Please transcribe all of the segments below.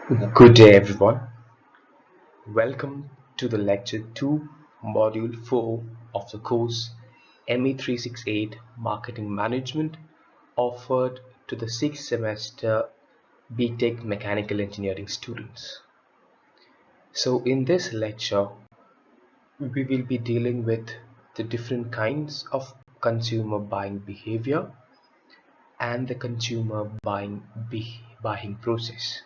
Good day, everyone. Welcome to the Lecture 2, Module 4 of the course ME368 Marketing Management, offered to the 6th semester BTech Mechanical Engineering students. So, in this lecture, we will be dealing with the different kinds of consumer buying behavior and the consumer buying process.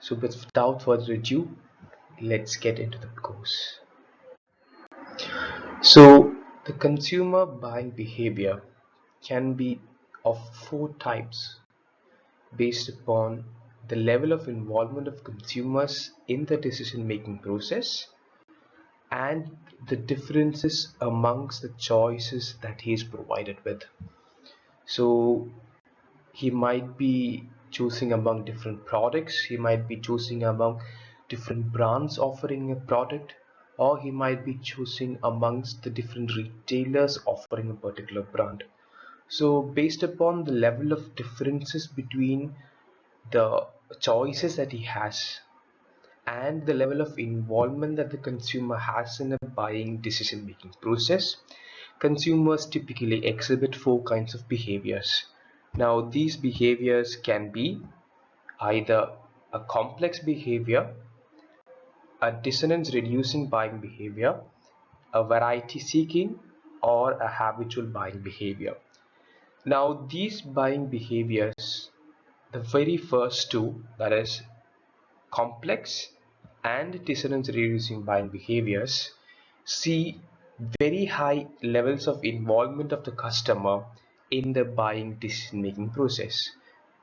So, without further ado, let's get into the course. So, the consumer buying behavior can be of four types based upon the level of involvement of consumers in the decision making process and the differences amongst the choices that he is provided with. So, he might be choosing among different products, he might be choosing among different brands offering a product, or he might be choosing amongst the different retailers offering a particular brand. So based upon the level of differences between the choices that he has and the level of involvement that the consumer has in a buying decision making process, consumers typically exhibit four kinds of behaviors. Now, these behaviors can be either a complex behavior, a dissonance reducing buying behavior, a variety seeking, or a habitual buying behavior. Now, these buying behaviors, the very first two, that is complex and dissonance reducing buying behaviors, see very high levels of involvement of the customer in the buying decision making process,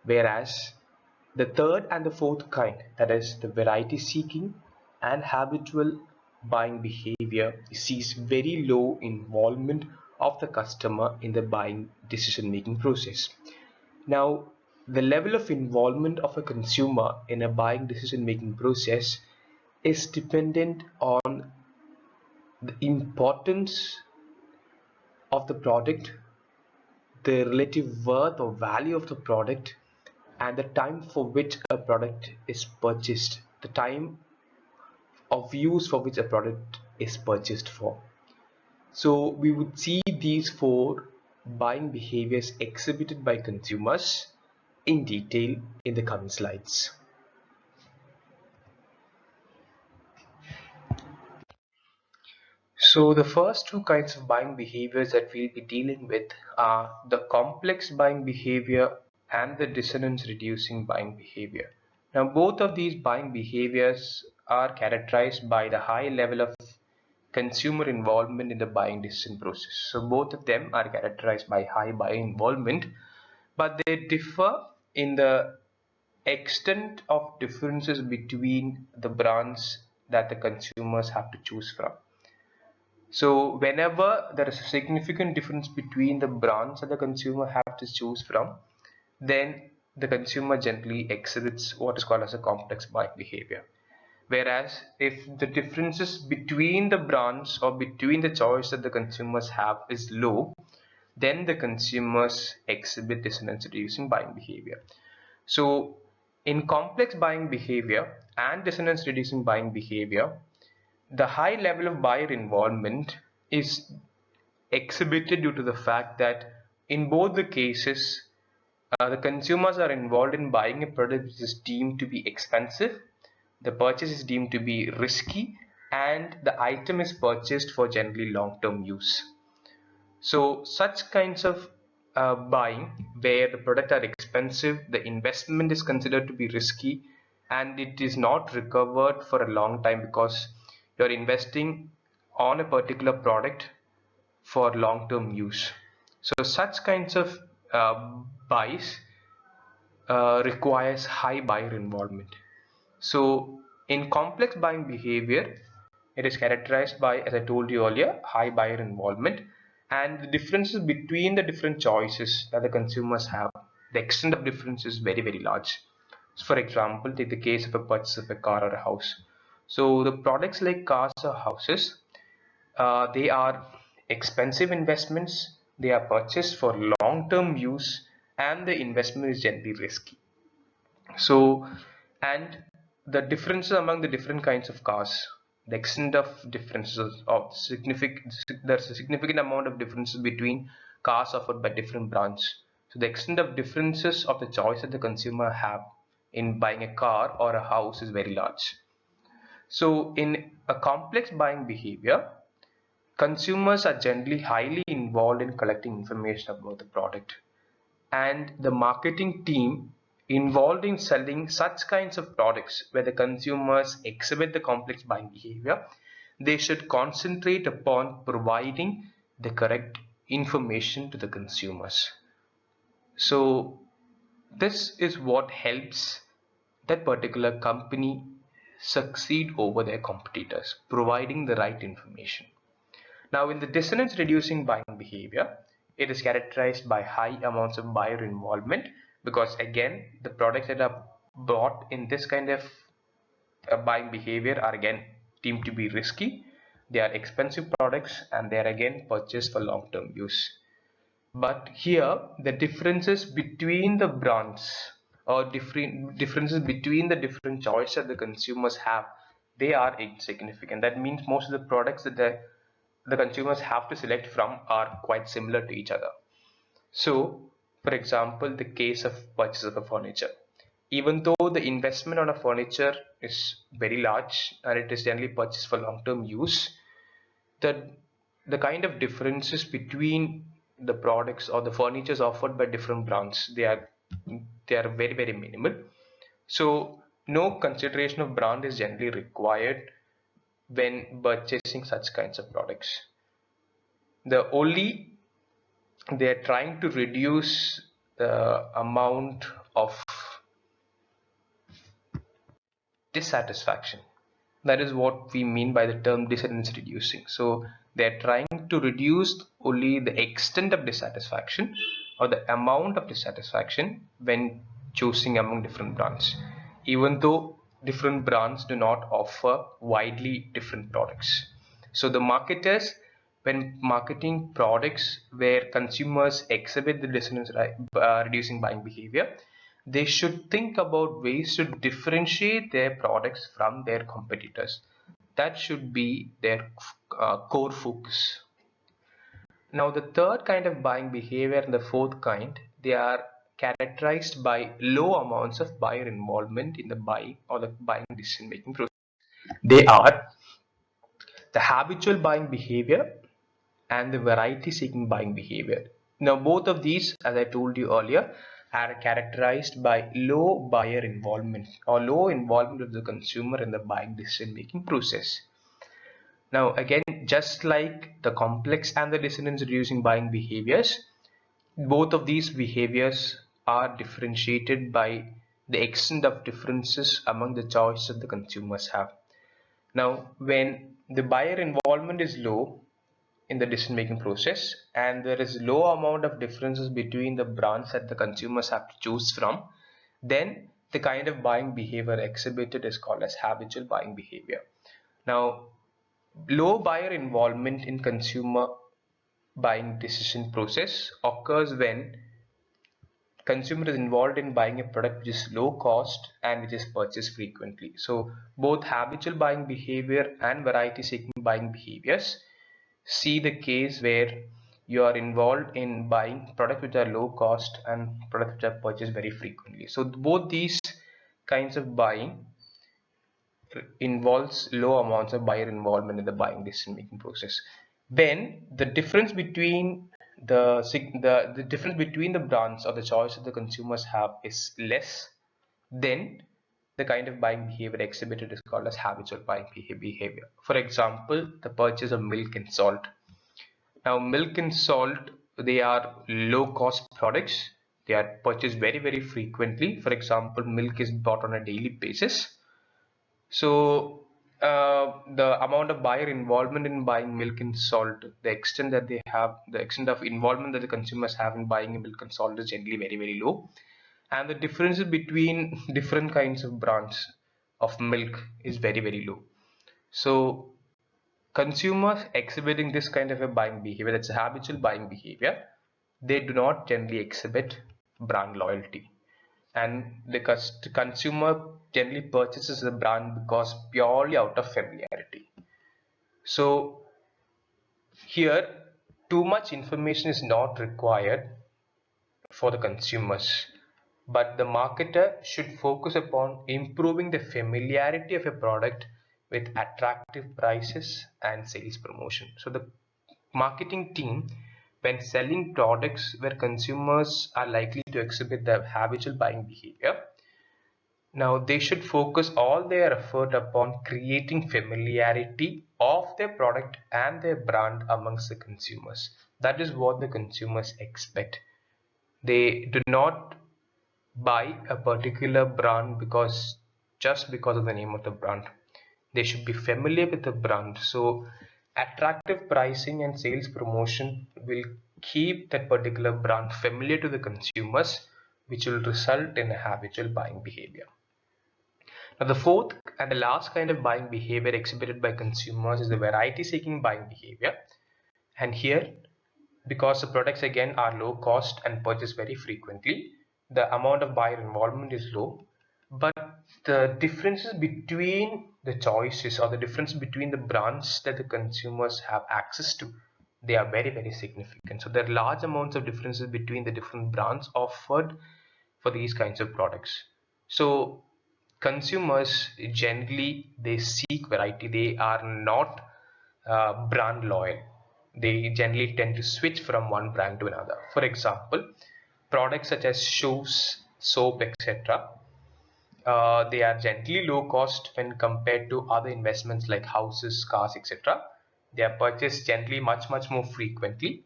whereas the third and the fourth kind, that is the variety seeking and habitual buying behavior, sees very low involvement of the customer in the buying decision making process. Now, the level of involvement of a consumer in a buying decision making process is dependent on the importance of the product, the relative worth or value of the product, and the time for which a product is purchased, the time of use for which a product is purchased for. So we would see these four buying behaviors exhibited by consumers in detail in the coming slides. So the first two kinds of buying behaviors that we'll be dealing with are the complex buying behavior and the dissonance reducing buying behavior. Now both of these buying behaviors are characterized by the high level of consumer involvement in the buying decision process. So both of them are characterized by high buying involvement, but they differ in the extent of differences between the brands that the consumers have to choose from. So whenever there is a significant difference between the brands that the consumer have to choose from, then the consumer generally exhibits what is called as a complex buying behavior. Whereas if the differences between the brands or between the choice that the consumers have is low, then the consumers exhibit dissonance reducing buying behavior. So in complex buying behavior and dissonance reducing buying behavior, the high level of buyer involvement is exhibited due to the fact that in both the cases, the consumers are involved in buying a product which is deemed to be expensive, the purchase is deemed to be risky, and the item is purchased for generally long-term use. So such kinds of buying where the product are expensive, the investment is considered to be risky, and it is not recovered for a long time because you're investing on a particular product for long-term use. So such kinds of buys requires high buyer involvement. So in complex buying behavior, it is characterized by, as I told you earlier, high buyer involvement, and the differences between the different choices that the consumers have, the extent of difference is very, very large. So for example, take the case of a purchase of a car or a house. So the products like cars or houses, they are expensive investments, they are purchased for long-term use, and the investment is generally risky. So and the differences among the different kinds of cars, the extent of differences of significant, there's a significant amount of differences between cars offered by different brands. So the extent of differences of the choice that the consumer have in buying a car or a house is very large. So in a complex buying behavior, consumers are generally highly involved in collecting information about the product, and the marketing team involved in selling such kinds of products where the consumers exhibit the complex buying behavior, they should concentrate upon providing the correct information to the consumers. So this is what helps that particular company succeed over their competitors, providing the right information. Now, in the dissonance reducing buying behavior, it is characterized by high amounts of buyer involvement, because again, the products that are bought in this kind of buying behavior are again deemed to be risky. They are expensive products and they are again purchased for long-term use. But here, the differences between the brands or differences between the different choices that the consumers have, they are insignificant. That means most of the products that the consumers have to select from are quite similar to each other. So, for example, the case of purchase of a furniture. Even though the investment on a furniture is very large and it is generally purchased for long-term use, the the kind of differences between the products or the furnitures offered by different brands, they are very minimal. So no consideration of brand is generally required when purchasing such kinds of products. The only They're trying to reduce the amount of dissatisfaction. That is what we mean by the term dissonance reducing. So they're trying to reduce only the extent of dissatisfaction or the amount of dissatisfaction when choosing among different brands, even though different brands do not offer widely different products. So the marketers, when marketing products where consumers exhibit the dissonance reducing buying behavior, they should think about ways to differentiate their products from their competitors. That should be their core focus. Now, the third kind of buying behavior and the fourth kind, they are characterized by low amounts of buyer involvement in the buying or the buying decision making process. They are the habitual buying behavior and the variety seeking buying behavior. Now, both of these, as I told you earlier, are characterized by low buyer involvement or low involvement of the consumer in the buying decision making process. Now, again, just like the complex and the dissonance reducing buying behaviors, both of these behaviors are differentiated by the extent of differences among the choices that the consumers have. Now, when the buyer involvement is low in the decision making process and there is low amount of differences between the brands that the consumers have to choose from, then the kind of buying behavior exhibited is called as habitual buying behavior. Now, low buyer involvement in consumer buying decision process occurs when consumer is involved in buying a product which is low cost and which is purchased frequently. So both habitual buying behavior and variety seeking buying behaviors see the case where you are involved in buying products which are low cost and products which are purchased very frequently. So both these kinds of buying involves low amounts of buyer involvement in the buying decision making process. When the difference between the difference between the brands or the choice that the consumers have is less, then the kind of buying behavior exhibited is called as habitual buying behavior. For example, the purchase of milk and salt. Now, milk and salt, they are low cost products. They are purchased very frequently. For example, milk is bought on a daily basis. So the amount of buyer involvement in buying milk and salt, the extent that they have, the extent of involvement that the consumers have in buying milk and salt is generally very low. And the differences between different kinds of brands of milk is very low. So consumers exhibiting this kind of a buying behavior, that's a habitual buying behavior, they do not generally exhibit brand loyalty. And the consumer generally purchases the brand because purely out of familiarity. So here, too much information is not required for the consumers, but the marketer should focus upon improving the familiarity of a product with attractive prices and sales promotion. So the marketing team, when selling products where consumers are likely to exhibit the habitual buying behavior, now they should focus all their effort upon creating familiarity of their product and their brand amongst the consumers. That is what the consumers expect. They do not buy a particular brand just because of the name of the brand. They should be familiar with the brand. So attractive pricing and sales promotion will keep that particular brand familiar to the consumers, which will result in a habitual buying behavior. Now, the fourth and the last kind of buying behavior exhibited by consumers is the variety seeking buying behavior. And here, because the products again are low cost and purchased very frequently, the amount of buyer involvement is low, but the differences between the choices or the difference between the brands that the consumers have access to, they are very significant. So there are large amounts of differences between the different brands offered for these kinds of products. So consumers generally, they seek variety. They are not brand loyal. They generally tend to switch from one brand to another. For example, products such as shoes, soap, etc. They are generally low cost when compared to other investments like houses, cars, etc. They are purchased generally much more frequently.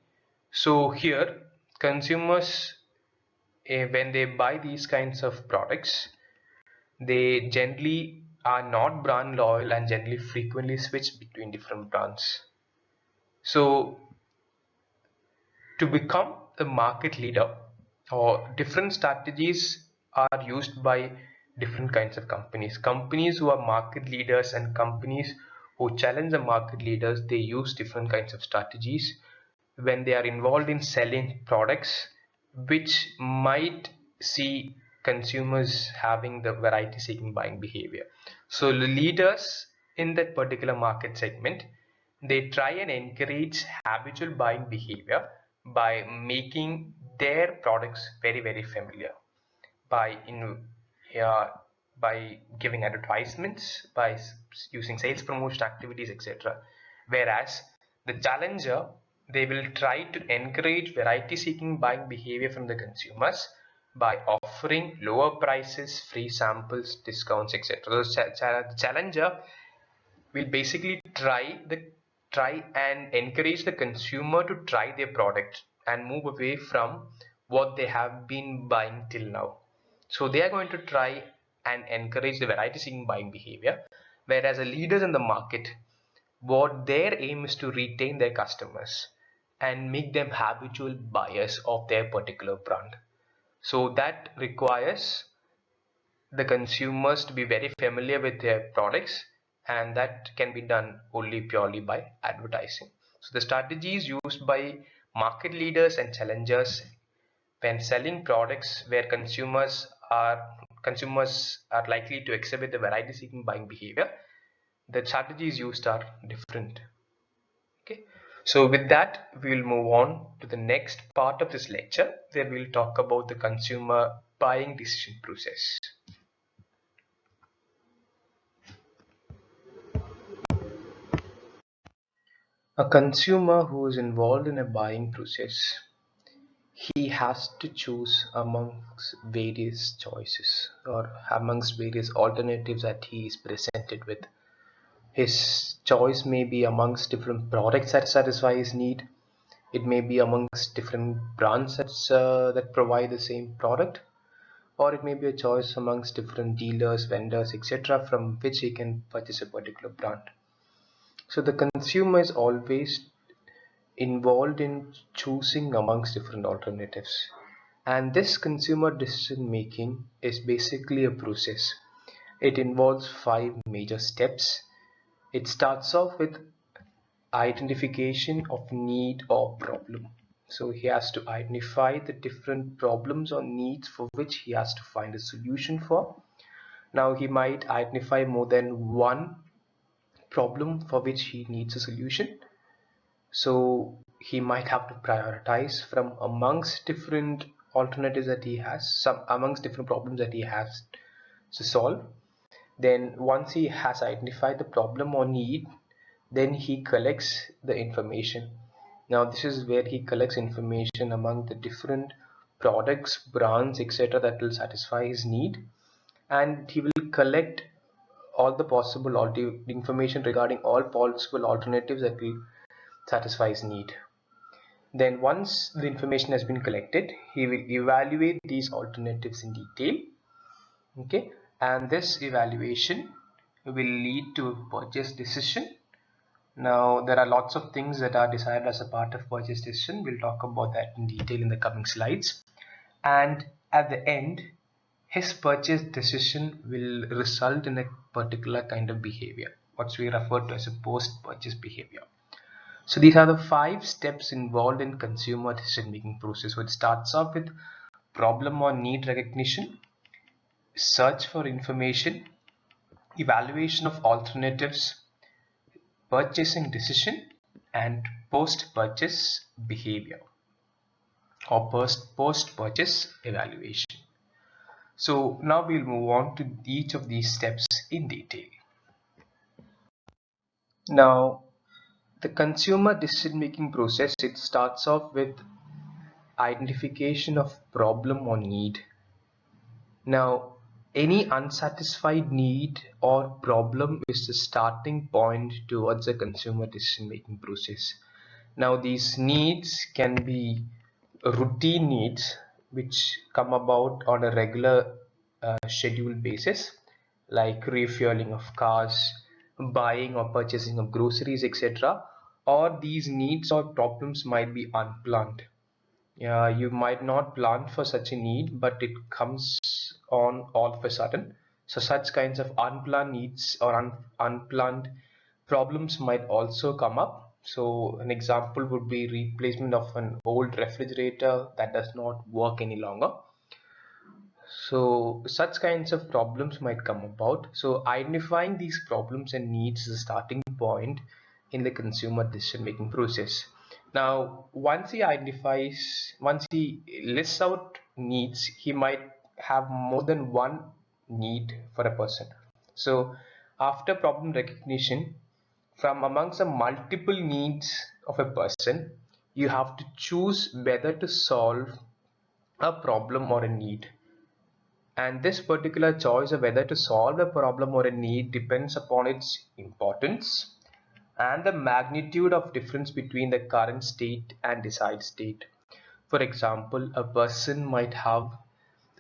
So here, consumers, when they buy these kinds of products, they generally are not brand loyal and generally frequently switch between different brands. So to become a market leader, or different strategies are used by different kinds of companies. Companies who are market leaders and companies who challenge the market leaders, they use different kinds of strategies when they are involved in selling products which might see consumers having the variety seeking buying behavior. So the leaders in that particular market segment, they try and encourage habitual buying behavior by making their products very familiar, by uh, by giving advertisements, by using sales promotion activities, etc. Whereas the challenger, they will try to encourage variety seeking buying behavior from the consumers by offering lower prices, free samples, discounts, etc. The challenger will basically try and encourage the consumer to try their product and move away from what they have been buying till now. So they are going to try and encourage the variety seeking buying behavior, whereas the leaders in the market, what their aim is to retain their customers and make them habitual buyers of their particular brand. So that requires the consumers to be very familiar with their products, and that can be done only purely by advertising. So the strategies used by market leaders and challengers when selling products where consumers are likely to exhibit the variety seeking buying behavior, the strategies used are different. Okay, so with that, we'll move on to the next part of this lecture where we'll talk about the consumer buying decision process. A consumer who is involved in a buying process, he has to choose amongst various choices or amongst various alternatives that he is presented with. His choice may be amongst different products that satisfy his need. It may be amongst different brands that provide the same product, or it may be a choice amongst different dealers, vendors, etc., from which he can purchase a particular brand. So the consumer is always involved in choosing amongst different alternatives. And this consumer decision making is basically a process. It involves 5 major steps. It starts off with identification of need or problem. So he has to identify the different problems or needs for which he has to find a solution for. Now he might identify more than one problem for which he needs a solution. So he might have to prioritize from amongst different alternatives that he has, some amongst different problems that he has to solve. Then once he has identified the problem or need, then he collects the information. Now this is where he collects information among the different products, brands, etc. that will satisfy his need, and he will collect all the possible information regarding all possible alternatives that will satisfy his need. Then once the information has been collected, he will evaluate these alternatives in detail. Okay, and this evaluation will lead to a purchase decision. Now there are lots of things that are decided as a part of purchase decision. We'll talk about that in detail in the coming slides. And at the end, his purchase decision will result in a particular kind of behavior, what we refer to as a post-purchase behavior. So these are the 5 steps involved in consumer decision making process. So it starts off with problem or need recognition, search for information, evaluation of alternatives, purchasing decision, and post-purchase behavior or post-purchase evaluation. So now we'll move on to each of these steps in detail. Now, the consumer decision making process, it starts off with identification of problem or need. Now, any unsatisfied need or problem is the starting point towards the consumer decision making process. Now, these needs can be routine needs which come about on a regular scheduled basis, like refueling of cars, buying or purchasing of groceries, etc. Or these needs or problems might be unplanned. Yeah, you might not plan for such a need, but it comes on all of a sudden. So such kinds of unplanned needs or unplanned problems might also come up. So an example would be replacement of an old refrigerator that does not work any longer. So such kinds of problems might come about. So identifying these problems and needs is a starting point in the consumer decision making process. Now, once he lists out needs, he might have more than one need for a person. So after problem recognition, from amongst the multiple needs of a person, you have to choose whether to solve a problem or a need. And this particular choice of whether to solve a problem or a need depends upon its importance and the magnitude of difference between the current state and desired state. For example, a person might have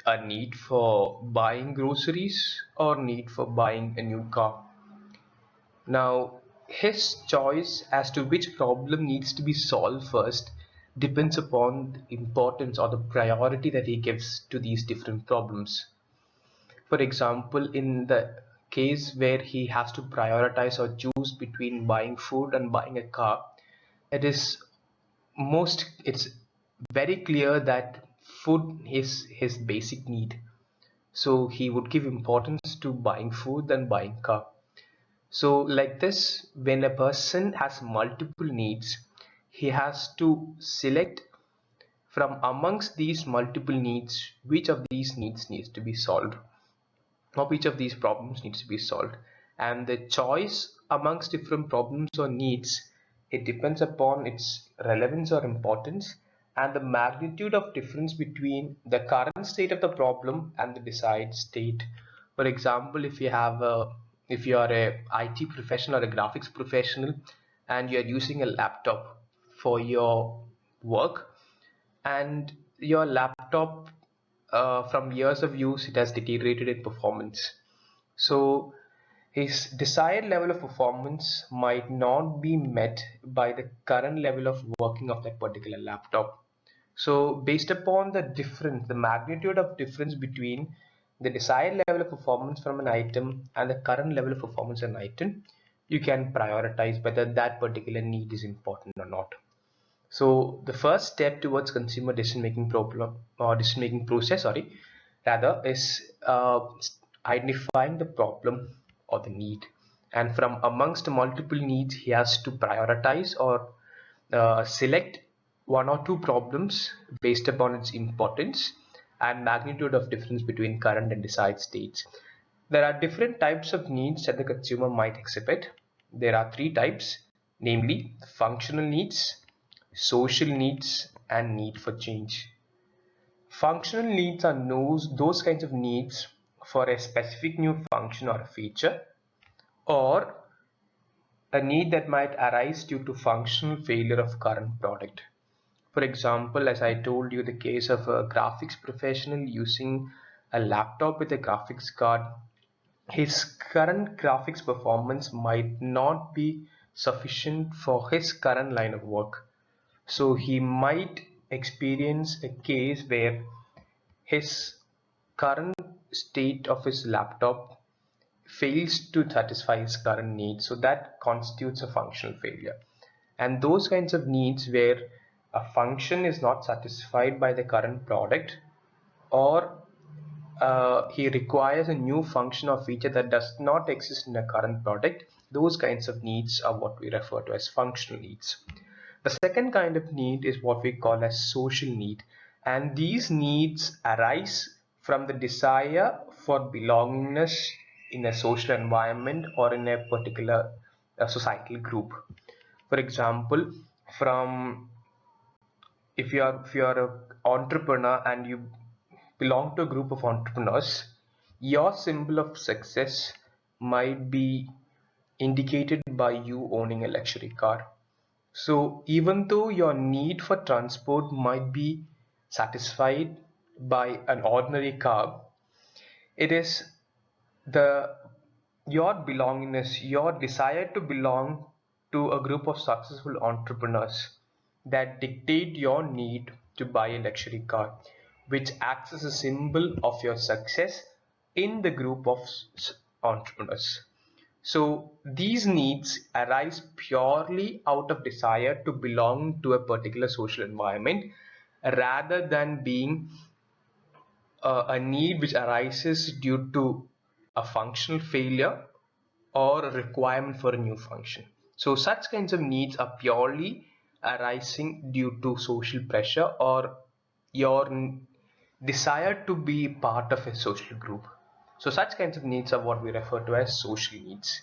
a need for buying groceries or need for buying a new car. Now, his choice as to which problem needs to be solved first depends upon the importance or the priority that he gives to these different problems. For example, in the case where he has to prioritize or choose between buying food and buying a car, it's very clear that food is his basic need. So he would give importance to buying food than buying car. So like this, when a person has multiple needs, he has to select from amongst these multiple needs which of these needs needs to be solved, of each of these problems needs to be solved. And the choice amongst different problems or needs, it depends upon its relevance or importance and the magnitude of difference between the current state of the problem and the desired state. For example, if you are a IT professional or a graphics professional and you are using a laptop for your work, and your laptop from years of use, it has deteriorated in performance. So his desired level of performance might not be met by the current level of working of that particular laptop. So based upon the magnitude of difference between the desired level of performance from an item and the current level of performance of an item, you can prioritize whether that particular need is important or not. So the first step towards consumer decision making problem or decision making process, is identifying the problem or the need, and from amongst multiple needs he has to prioritize or select one or two problems based upon its importance and magnitude of difference between current and desired states. There are different types of needs that the consumer might exhibit. There are three types, namely functional needs, social needs, and need for change. Functional needs are those kinds of needs for a specific new function or a feature, or a need that might arise due to functional failure of current product. For example, as I told you, the case of a graphics professional using a laptop with a graphics card, his current graphics performance might not be sufficient for his current line of work. So he might experience a case where his current state of his laptop fails to satisfy his current needs. So that constitutes a functional failure. And those kinds of needs where a function is not satisfied by the current product, or he requires a new function or feature that does not exist in the current product, those kinds of needs are what we refer to as functional needs. The second kind of need is what we call as social need, and these needs arise from the desire for belongingness in a social environment or in a particular societal group. For example, from if you're an entrepreneur and you belong to a group of entrepreneurs, your symbol of success might be indicated by you owning a luxury car. So even though your need for transport might be satisfied by an ordinary car, it is the your belongingness, your desire to belong to a group of successful entrepreneurs that dictate your need to buy a luxury car, which acts as a symbol of your success in the group of entrepreneurs. So these needs arise purely out of desire to belong to a particular social environment rather than being a need which arises due to a functional failure or a requirement for a new function. So such kinds of needs are purely arising due to social pressure or your desire to be part of a social group. So such kinds of needs are what we refer to as social needs.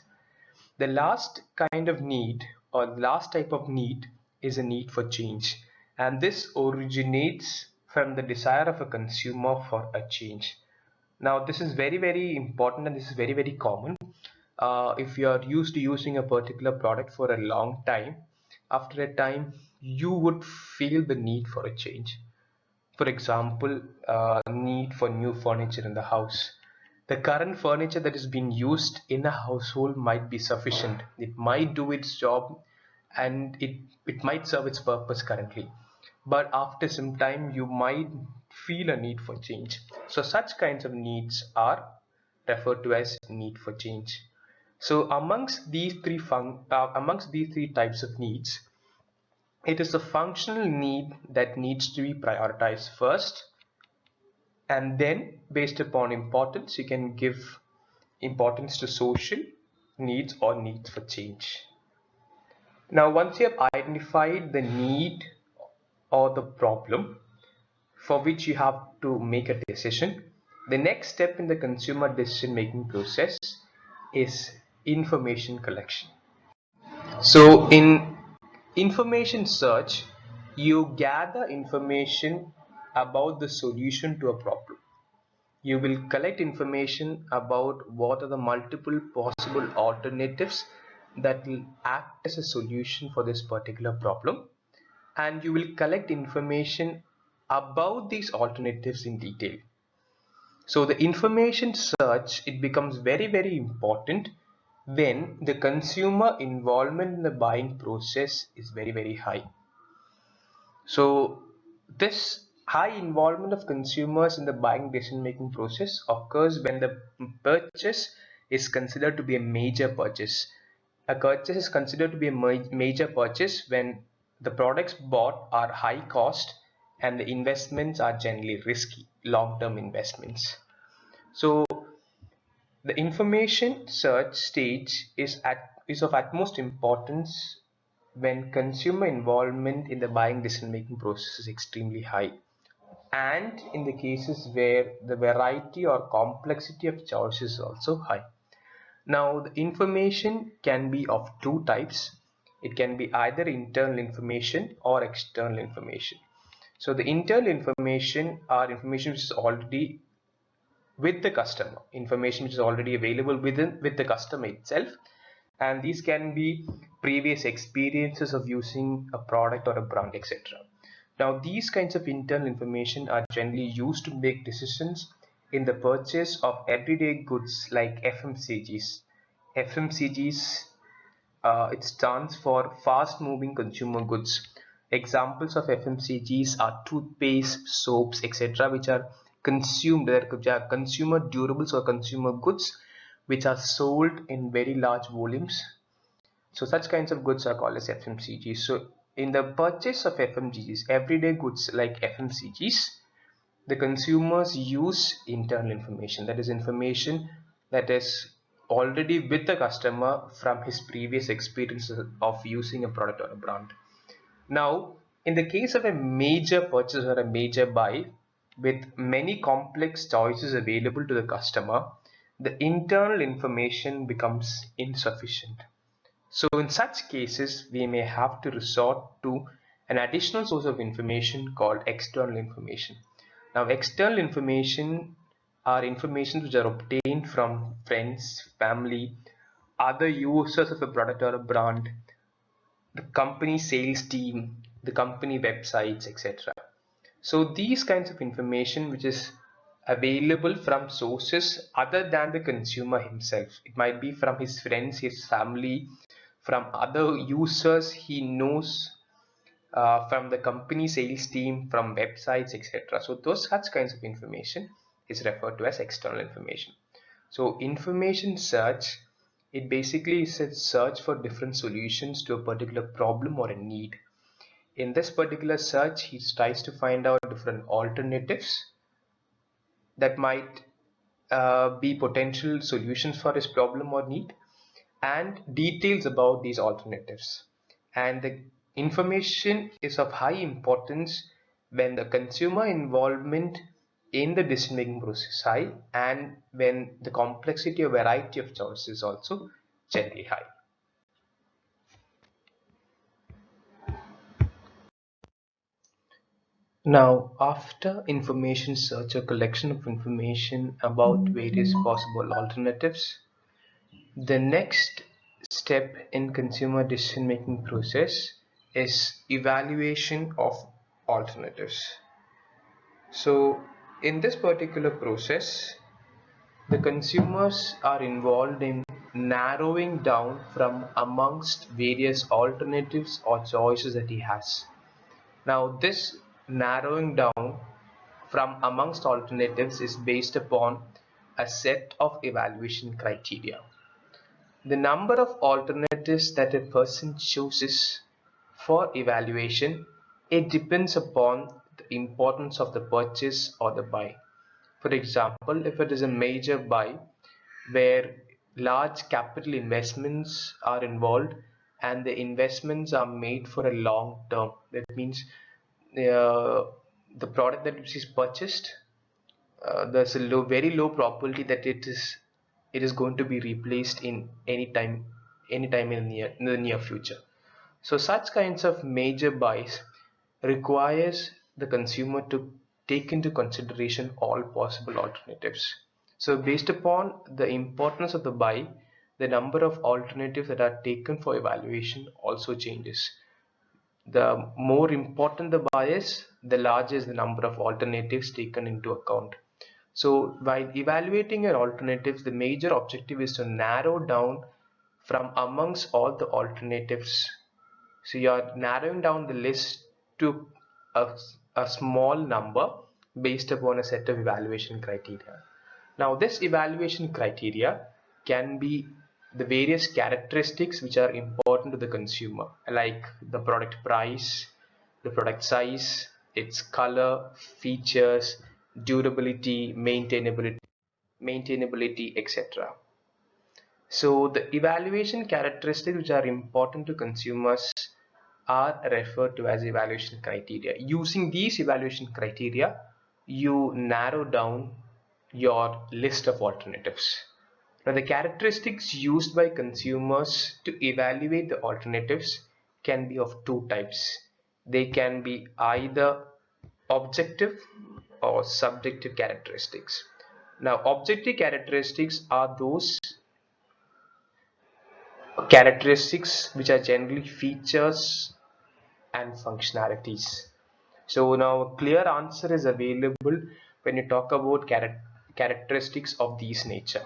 The last kind of need, or the last type of need, is a need for change, and this originates from the desire of a consumer for a change. Now this is very important, and this is very common. If you are used to using a particular product for a long time, after a time you would feel the need for a change. For example, need for new furniture in the house. The current furniture that is being used in a household might be sufficient. It might do its job, and it might serve its purpose currently. But after some time, you might feel a need for change. So such kinds of needs are referred to as need for change. So amongst these three types of needs, it is a functional need that needs to be prioritized first, and then based upon importance you can give importance to social needs or needs for change. Now once you have identified the need or the problem for which you have to make a decision, the next step in the consumer decision making process is information collection. So in information search, you gather information about the solution to a problem. You will collect information about what are the multiple possible alternatives that will act as a solution for this particular problem, and you will collect information about these alternatives in detail. So the information search, it becomes very important when the consumer involvement in the buying process is very high. So this high involvement of consumers in the buying decision making process occurs when the purchase is considered to be a major purchase. A purchase is considered to be a major purchase when the products bought are high cost and the investments are generally risky, long-term investments. So The information search stage is of utmost importance when consumer involvement in the buying decision-making process is extremely high, and in the cases where the variety or complexity of choices is also high. Now, the information can be of two types. It can be either internal information or external information. So the internal information are information which is already with the customer, information which is already available with the customer itself, and these can be previous experiences of using a product or a brand, etc. Now these kinds of internal information are generally used to make decisions in the purchase of everyday goods like FMCGs. FMCGs, it stands for fast moving consumer goods. Examples of FMCGs are toothpaste, soaps, etc., which are consumed, which are consumer durables or consumer goods which are sold in very large volumes. So such kinds of goods are called as FMCGs. So in the purchase of FMCGs, everyday goods like FMCGs, the consumers use internal information, that is information that is already with the customer from his previous experience of using a product or a brand. Now, in the case of a major purchase or a major buy with many complex choices available to the customer, the internal information becomes insufficient. So in such cases, we may have to resort to an additional source of information called external information. Now, external information are information which are obtained from friends, family, other users of a product or a brand, the company sales team, the company websites, etc. So these kinds of information which is available from sources other than the consumer himself. It might be from his friends, his family, from other users he knows, from the company sales team, from websites, etc. So those such kinds of information is referred to as external information. So information search, it basically is a search for different solutions to a particular problem or a need. In this particular search, he tries to find out different alternatives that might be potential solutions for his problem or need, and details about these alternatives. And the information is of high importance when the consumer involvement in the decision making process is high, and when the complexity or variety of choices is also generally high. Now, after information search or collection of information about various possible alternatives, the next step in consumer decision making process is evaluation of alternatives. So in this particular process, the consumers are involved in narrowing down from amongst various alternatives or choices that he has. Now this narrowing down from amongst alternatives is based upon a set of evaluation criteria. The number of alternatives that a person chooses for evaluation, it depends upon the importance of the purchase or the buy. For example, if it is a major buy where large capital investments are involved and the investments are made for a long term, that means the product that is purchased, there's a very low probability that it is going to be replaced in any time in the near future. So such kinds of major buys requires the consumer to take into consideration all possible alternatives. So based upon the importance of the buy, the number of alternatives that are taken for evaluation also changes. The more important the buy is, the larger is the number of alternatives taken into account. So while evaluating your alternatives, the major objective is to narrow down from amongst all the alternatives. So you are narrowing down the list to a, a small number based upon a set of evaluation criteria. Now this evaluation criteria can be the various characteristics which are important to the consumer, like the product price, the product size, its color, features, durability, maintainability. maintainability, etc. So the evaluation characteristics which are important to consumers are referred to as evaluation criteria. Using these evaluation criteria, you narrow down your list of alternatives. Now, the characteristics used by consumers to evaluate the alternatives can be of two types. They can be either objective or subjective characteristics. Now, objective characteristics are those characteristics which are generally features and functionalities. So now a clear answer is available when you talk about characteristics of these nature.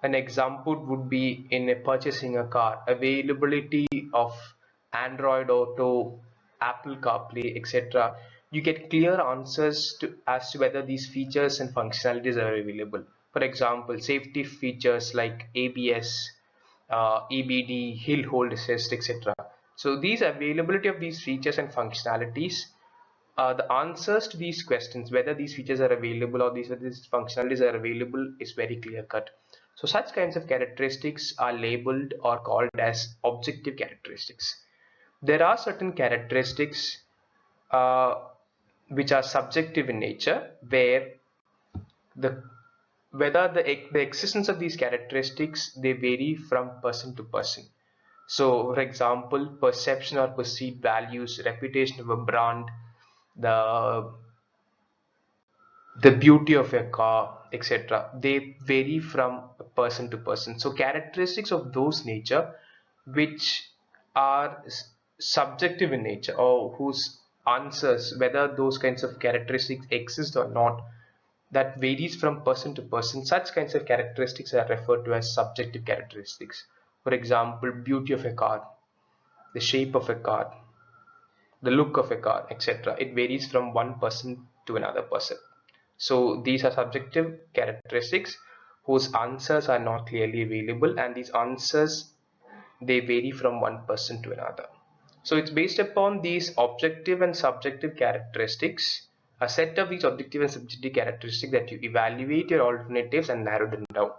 An example would be in purchasing a car, availability of Android Auto, Apple CarPlay, etc. You get clear answers as to whether these features and functionalities are available. For example, safety features like ABS, EBD, hill hold assist, etc. So these availability of these features and functionalities, the answers to these questions, whether these features are available or these functionalities are available, is very clear cut. So such kinds of characteristics are labeled or called as objective characteristics. There are certain characteristics uh, which are subjective in nature, where the whether the existence of these characteristics, they vary from person to person. So for example, perception or perceived values, reputation of a brand, the the beauty of a car, etc., they vary from person to person. So characteristics of those nature which are subjective in nature, or whose answers whether those kinds of characteristics exist or not, that varies from person to person, such kinds of characteristics are referred to as subjective characteristics. For example, beauty of a car, the shape of a car, the look of a car, etc. It varies from one person to another person. So these are subjective characteristics whose answers are not clearly available, and these answers, they vary from one person to another. So it's based upon these objective and subjective characteristics, a set of these objective and subjective characteristics, that you evaluate your alternatives and narrow them down.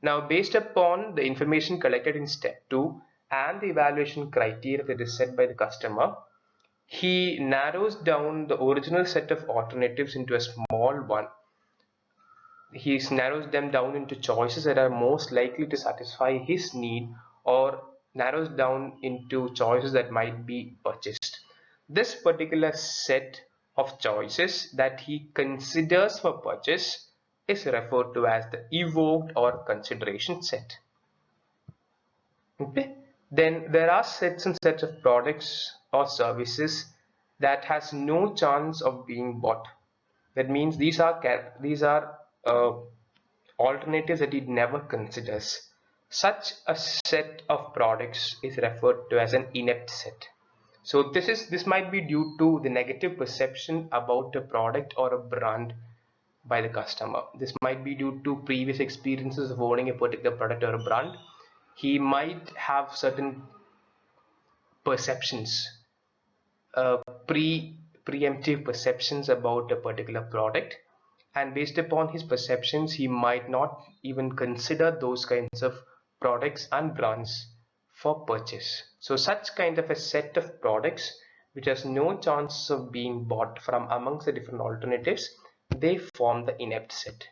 Now, based upon the information collected in step 2 and the evaluation criteria that is set by the customer, he narrows down the original set of alternatives into a small one. He narrows them down into choices that are most likely to satisfy his need, or narrows down into choices that might be purchased. This particular set of choices that he considers for purchase is referred to as the evoked or consideration set. Okay, then there are sets and sets of products or services that has no chance of being bought. That means these are alternatives that it never considers. Such a set of products is referred to as an inept set. So this might be due to the negative perception about a product or a brand by the customer. This might be due to previous experiences of owning a particular product or a brand. He might have certain perceptions, uh, preemptive perceptions about a particular product, and based upon his perceptions, he might not even consider those kinds of products and brands for purchase. So such kind of a set of products which has no chance of being bought from amongst the different alternatives, they form the inept set.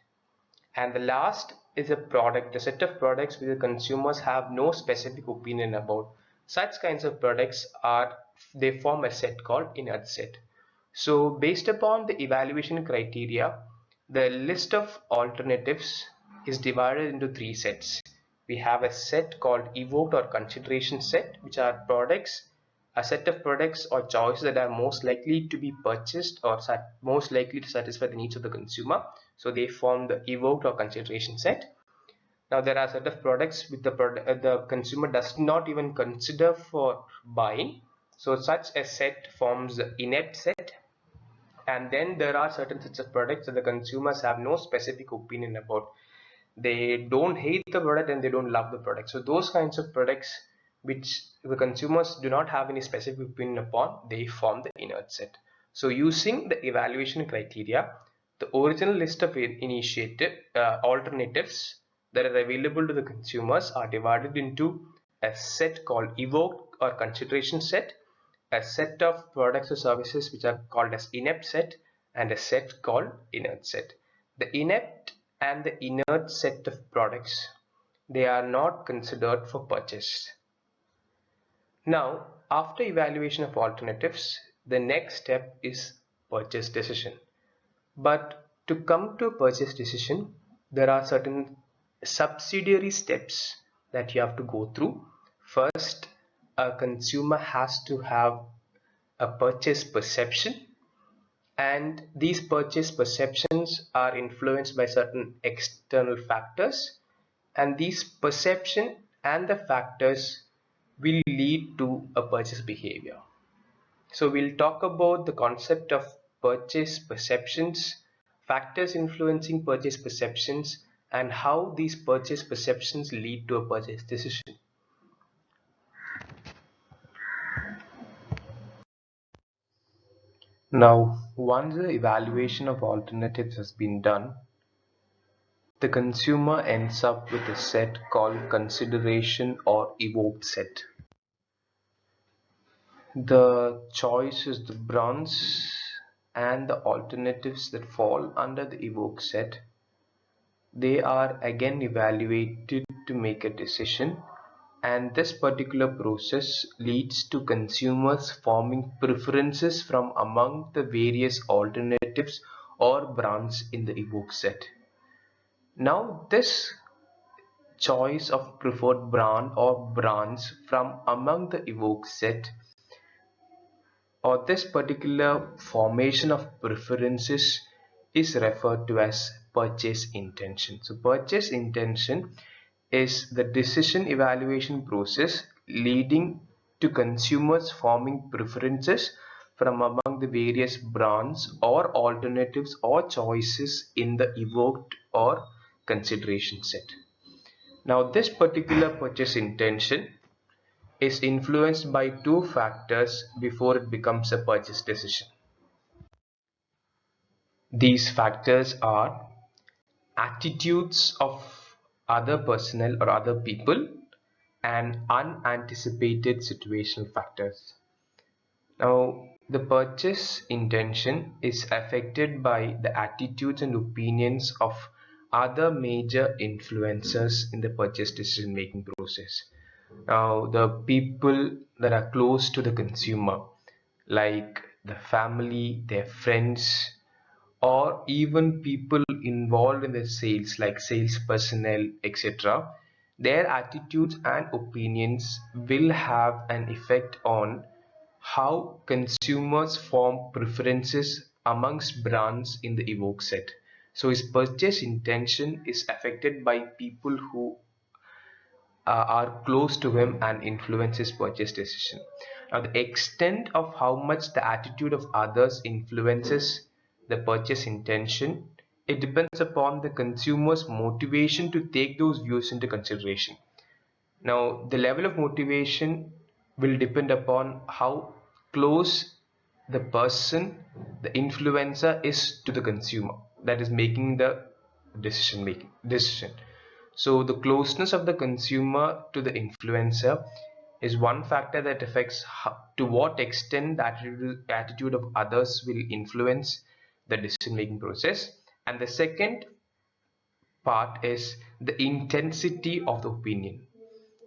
And the last is a set of products which the consumers have no specific opinion about. Such kinds of products they form a set called inert set. So based upon the evaluation criteria, the list of alternatives is divided into three sets. We have a set called evoked or consideration set, which are products, a set of products or choices that are most likely to be purchased or most likely to satisfy the needs of the consumer. So they form the evoked or consideration set. Now there are a set of products with the consumer does not even consider for buying. So such a set forms the inept set. And then there are certain sets of products that the consumers have no specific opinion about. They don't hate the product and they don't love the product. So those kinds of products which the consumers do not have any specific opinion upon, they form the inert set. So using the evaluation criteria, The original list of alternatives that are available to the consumers are divided into a set called evoked or consideration set, a set of products or services which are called as inept set, and a set called inert set. The inept and the inert set of products, they are not considered for purchase. Now, after evaluation of alternatives, the next step is purchase decision. But to come to a purchase decision, there are certain subsidiary steps that you have to go through. First, a consumer has to have a purchase perception, and these purchase perceptions are influenced by certain external factors, and these perception and the factors will lead to a purchase behavior. So we'll talk about the concept of purchase perceptions, factors influencing purchase perceptions, and how these purchase perceptions lead to a purchase decision. Now, once the evaluation of alternatives has been done, the consumer ends up with a set called consideration or evoked set. The choice is the brands and the alternatives that fall under the evoked set. They are again evaluated to make a decision, and this particular process leads to consumers forming preferences from among the various alternatives or brands in the evoked set. Now, this choice of preferred brand or brands from among the evoked set, or this particular formation of preferences, is referred to as purchase intention. So purchase intention is the decision evaluation process leading to consumers forming preferences from among the various brands or alternatives or choices in the evoked or consideration set. Now, this particular purchase intention is influenced by two factors before it becomes a purchase decision. These factors are attitudes of other personnel or other people and unanticipated situational factors. Now, the purchase intention is affected by the attitudes and opinions of other major influencers in the purchase decision making process. Now, the people that are close to the consumer, like the family, their friends, or even people involved in the sales, like sales personnel, etc., their attitudes and opinions will have an effect on how consumers form preferences amongst brands in the evoke set. So his purchase intention is affected by people who are close to him and influence his purchase decision. Now, the extent of how much the attitude of others influences the purchase intention, it depends upon the consumer's motivation to take those views into consideration. Now, the level of motivation will depend upon how close the person, the influencer, is to the consumer that is making the decision. So the closeness of the consumer to the influencer is one factor that affects to what extent the attitude of others will influence the decision making process. And the second part is the intensity of the opinion.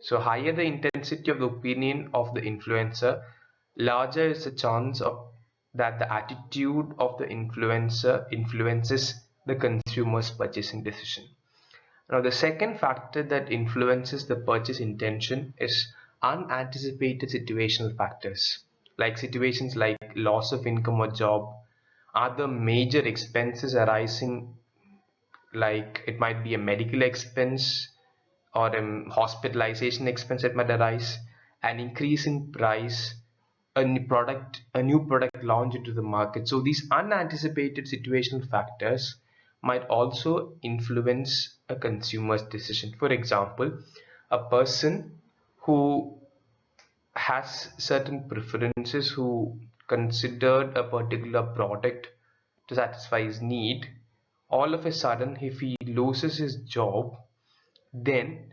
So higher the intensity of the opinion of the influencer, larger is the chance of that the attitude of the influencer influences the consumer's purchasing decision. Now, the second factor that influences the purchase intention is unanticipated situational factors, like situations like loss of income or job, other major expenses arising, like it might be a medical expense or a hospitalization expense that might arise, an increase in price, a new product launch into the market. So these unanticipated situational factors might also influence a consumer's decision. For example, a person who has certain preferences, who considered a particular product to satisfy his need, all of a sudden if he loses his job, then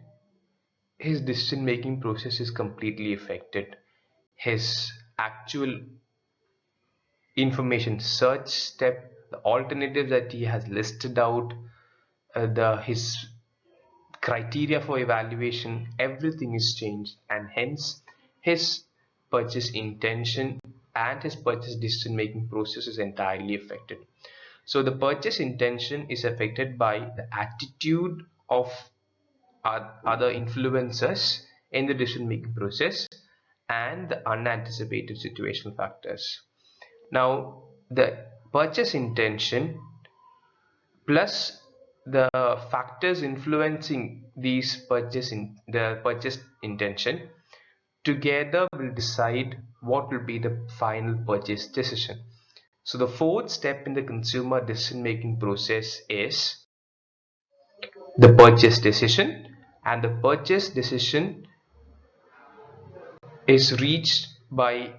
his decision making process is completely affected. His actual information search step, the alternatives that he has listed out, his criteria for evaluation, everything is changed, and hence his purchase intention and his purchase decision making process is entirely affected. So the purchase intention is affected by the attitude of other influencers in the decision making process and the unanticipated situational factors. Now the purchase intention plus the factors influencing these the purchase intention together will decide what will be the final purchase decision. So the fourth step in the consumer decision making process is the purchase decision, and the purchase decision is reached by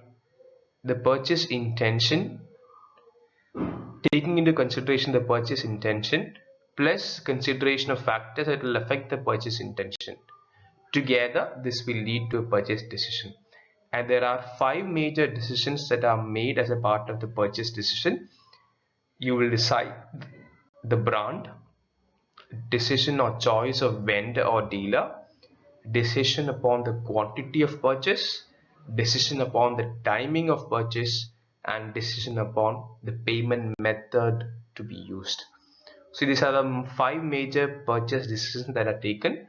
the purchase intention, taking into consideration the purchase intention plus consideration of factors that will affect the purchase intention. Together, this will lead to a purchase decision. And there are 5 major decisions that are made as a part of the purchase decision. You will decide the brand, decision or choice of vendor or dealer, decision upon the quantity of purchase, decision upon the timing of purchase, and decision upon the payment method to be used. So these are the 5 major purchase decisions that are taken.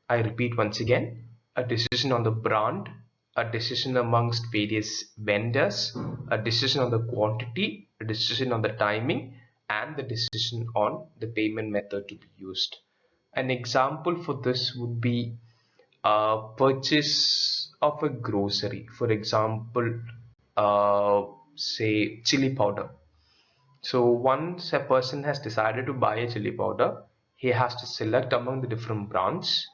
I repeat once again: a decision on the brand, a decision amongst various vendors, a decision on the quantity, a decision on the timing, and the decision on the payment method to be used. An example for this would be a purchase of a grocery. For example, say chili powder. So once a person has decided to buy a chili powder, he has to select among the different brands.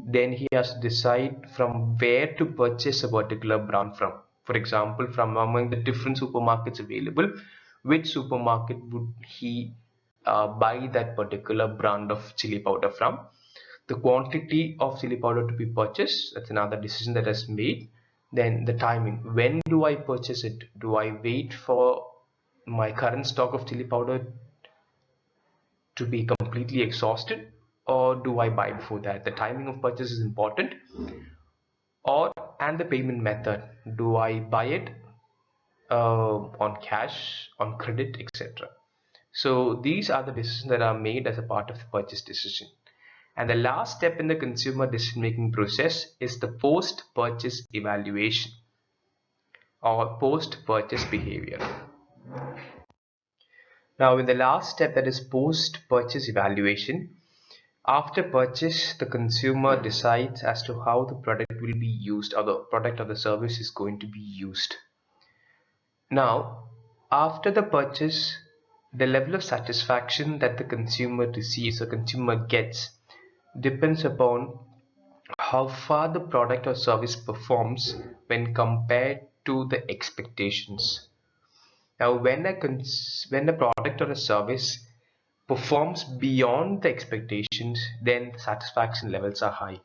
Then he has to decide from where to purchase a particular brand from. For example, from among the different supermarkets available, which supermarket would he buy that particular brand of chili powder from? The quantity of chili powder to be purchased, that's another decision that is made. Then the timing, when do I purchase it? Do I wait for my current stock of chili powder to be completely exhausted, or do I buy before that? The timing of purchase is important. And the payment method, do I buy it on cash, on credit, etc. So these are the decisions that are made as a part of the purchase decision. And the last step in the consumer decision making process is the post purchase evaluation or post purchase behavior. Now in the last step, that is post purchase evaluation, after purchase the consumer decides as to how the product will be used, or the product or the service is going to be used. Now after the purchase, the level of satisfaction that the consumer receives or consumer gets depends upon how far the product or service performs when compared to the expectations. Now when a product or a service performs beyond the expectations, then the satisfaction levels are high.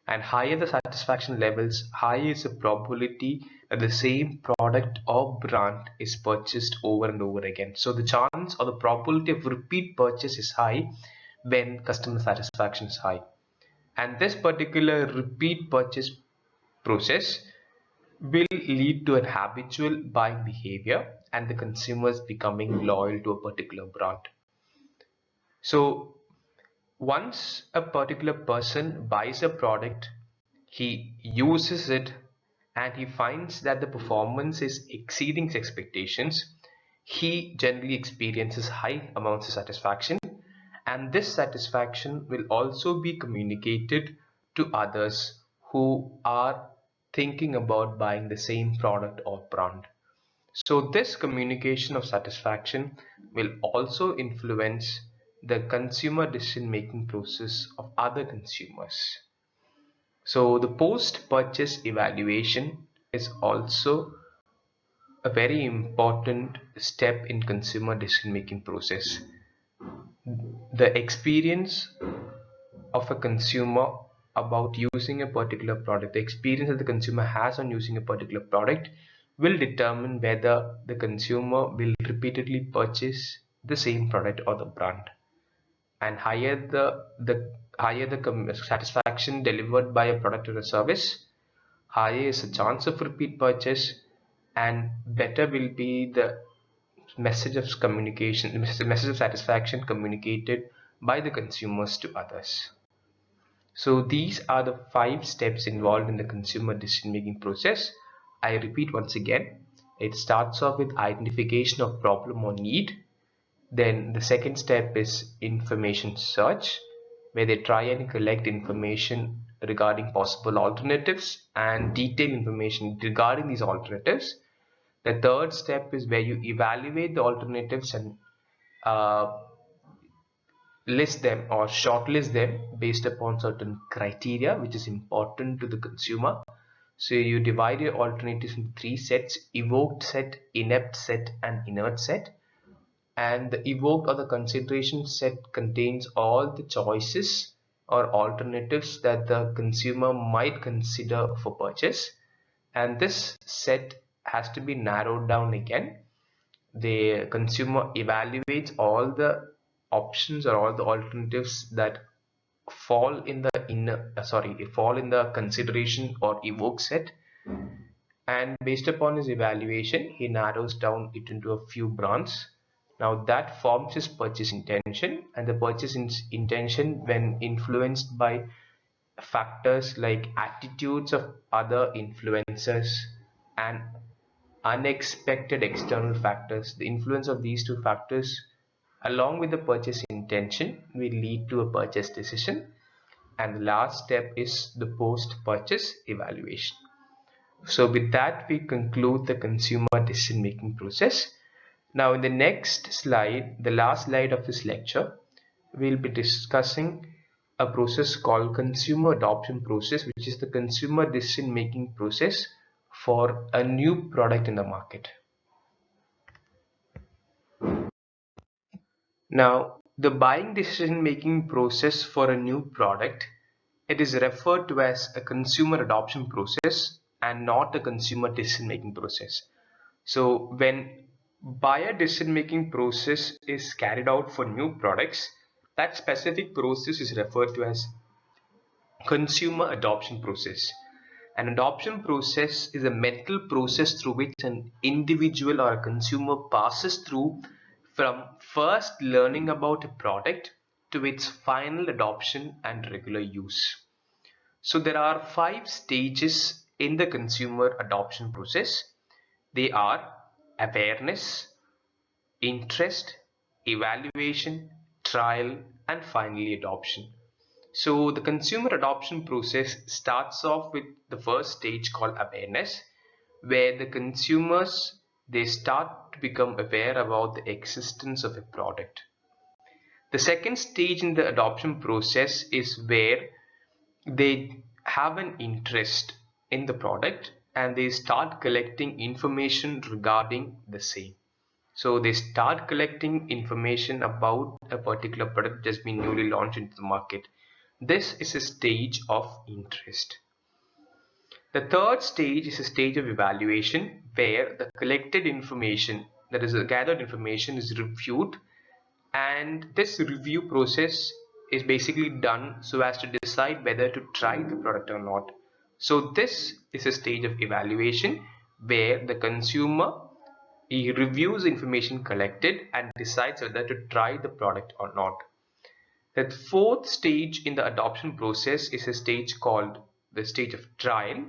And higher the satisfaction levels, higher is the probability that the same product or brand is purchased over and over again. So the chance or the probability of repeat purchase is high when customer satisfaction is high. And this particular repeat purchase process will lead to a habitual buying behavior and the consumers becoming loyal to a particular brand. So once a particular person buys a product, he uses it and he finds that the performance is exceeding his expectations, he generally experiences high amounts of satisfaction, and this satisfaction will also be communicated to others who are thinking about buying the same product or brand. So this communication of satisfaction will also influence the consumer decision making process of other consumers. So the post-purchase evaluation is also a very important step in consumer decision making process. the experience of a consumer about using a particular product, the experience that the consumer has on using a particular product will determine whether the consumer will repeatedly purchase the same product or the brand. And higher the satisfaction delivered by a product or a service, higher is the chance of repeat purchase, and better will be the message of communication, the message of satisfaction communicated by the consumers to others. So these are the 5 steps involved in the consumer decision making process. I repeat once again, it starts off with identification of problem or need. Then the second step is information search, where they try and collect information regarding possible alternatives and detailed information regarding these alternatives. The third step is where you evaluate the alternatives and uh, list them or shortlist them based upon certain criteria which is important to the consumer. So you divide your alternatives into 3 sets: evoked set, inept set, and inert set. And the evoked or the consideration set contains all the choices or alternatives that the consumer might consider for purchase, and this set has to be narrowed down again. The consumer evaluates all the options or all the alternatives that fall in the fall in the consideration or evoke set, and based upon his evaluation he narrows down it into a few brands. Now that forms his purchase intention, and the purchase intention, when influenced by factors like attitudes of other influencers and unexpected external factors, the influence of these two factors along with the purchase intention will lead to a purchase decision. And the last step is the post-purchase evaluation. So with that, we conclude the consumer decision making process. Now in the next slide, the last slide of this lecture, we'll be discussing a process called consumer adoption process, which is the consumer decision making process for a new product in the market. Now, the buying decision making process for a new product, it is referred to as a consumer adoption process and not a consumer decision making process. So when buyer decision making process is carried out for new products, that specific process is referred to as consumer adoption process. An adoption process is a mental process through which an individual or a consumer passes through from first learning about a product to its final adoption and regular use. So there are 5 stages in the consumer adoption process. They are awareness, interest, evaluation, trial, and finally adoption. So the consumer adoption process starts off with the first stage called awareness, where the consumers, they start to become aware about the existence of a product. The second stage in the adoption process is where they have an interest in the product and they start collecting information regarding the same. So they start collecting information about a particular product that has been newly launched into the market. This is a stage of interest. The third stage is a stage of evaluation, where the collected information, that is the gathered information, is reviewed, and this review process is basically done so as to decide whether to try the product or not. So this is a stage of evaluation where the consumer, he reviews information collected and decides whether to try the product or not. The fourth stage in the adoption process is a stage called the stage of trial,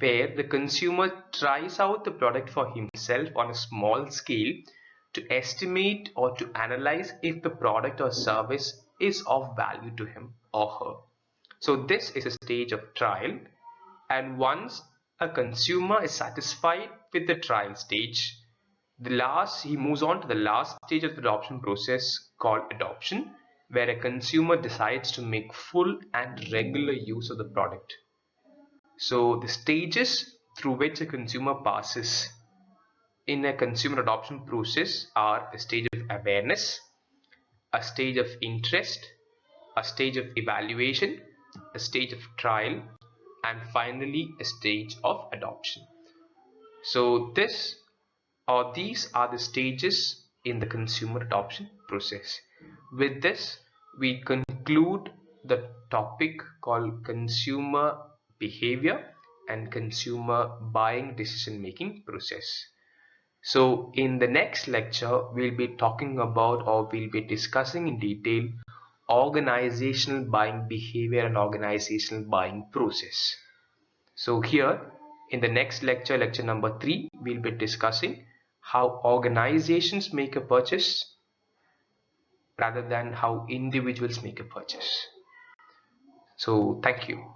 where the consumer tries out the product for himself on a small scale to estimate or to analyze if the product or service is of value to him or her. So this is a stage of trial, and once a consumer is satisfied with the trial stage, he moves on to the last stage of the adoption process called adoption, where a consumer decides to make full and regular use of the product. So the stages through which a consumer passes in a consumer adoption process are a stage of awareness, a stage of interest, a stage of evaluation, a stage of trial, and finally a stage of adoption. So these are the stages in the consumer adoption process. With this, we conclude the topic called consumer behavior and consumer buying decision making process. So in the next lecture, we'll be talking about, or we'll be discussing in detail, organizational buying behavior and organizational buying process. So here in the next lecture, lecture number 3, we'll be discussing how organizations make a purchase rather than how individuals make a purchase. So thank you.